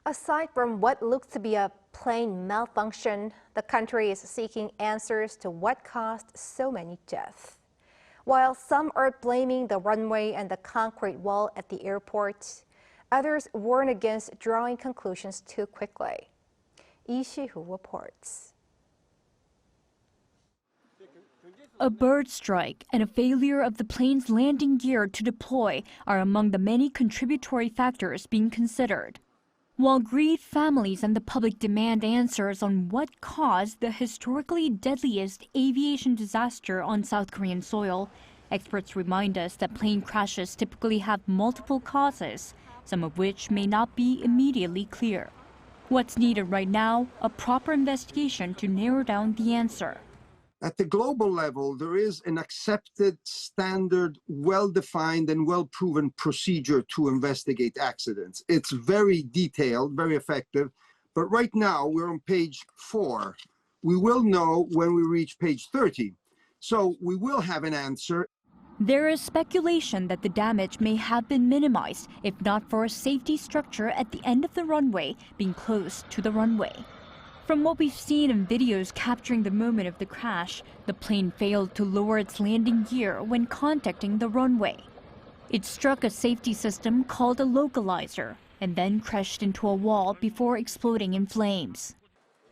Aside from what looks to be a plane malfunction, the country is seeking answers to what caused so many deaths. While some are blaming the runway and the concrete wall at the airport, others warn against drawing conclusions too quickly. Lee Shi-hoo reports. A bird strike and a failure of the plane's landing gear to deploy are among the many contributory factors being considered. While grieved families and the public demand answers on what caused the historically deadliest aviation disaster on South Korean soil, experts remind us that plane crashes typically have multiple causes, some of which may not be immediately clear. What's needed right now? A proper investigation to narrow down the answer. At the global level, there is an accepted, standard, well-defined and well-proven procedure to investigate accidents. It's very detailed, very effective, but right now we're on page 4. We will know when we reach page 30. So we will have an answer. There is speculation that the damage may have been minimized if not for a safety structure at the end of the runway being close to the runway. From what we've seen in videos capturing the moment of the crash, the plane failed to lower its landing gear when contacting the runway. It struck a safety system called a localizer and then crashed into a wall before exploding in flames.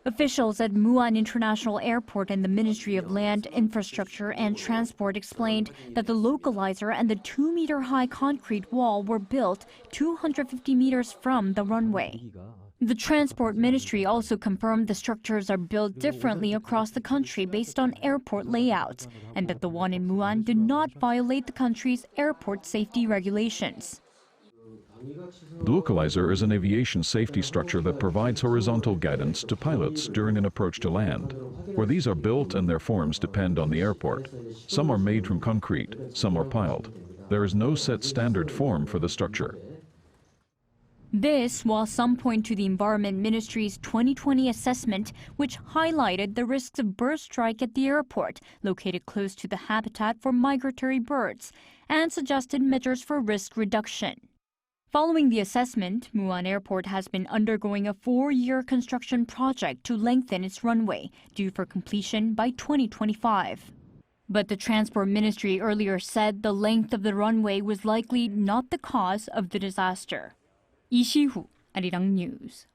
Officials at Muan International Airport and the Ministry of Land, Infrastructure and Transport explained that the localizer and the 2-meter-high concrete wall were built 250 meters from the runway. The Transport Ministry also confirmed the structures are built differently across the country based on airport layouts, and that the one in Muan did not violate the country's airport safety regulations. The localizer is an aviation safety structure that provides horizontal guidance to pilots during an approach to land. Where these are built and their forms depend on the airport. Some are made from concrete, some are piled. There is no set standard form for the structure. This, while some point to the Environment Ministry's 2020 assessment, which highlighted the risks of bird strike at the airport, located close to the habitat for migratory birds, and suggested measures for risk reduction. Following the assessment, Muan Airport has been undergoing a 4-year construction project to lengthen its runway, due for completion by 2025. But the Transport Ministry earlier said the length of the runway was likely not the cause of the disaster. Lee Shi-hoo, Arirang News.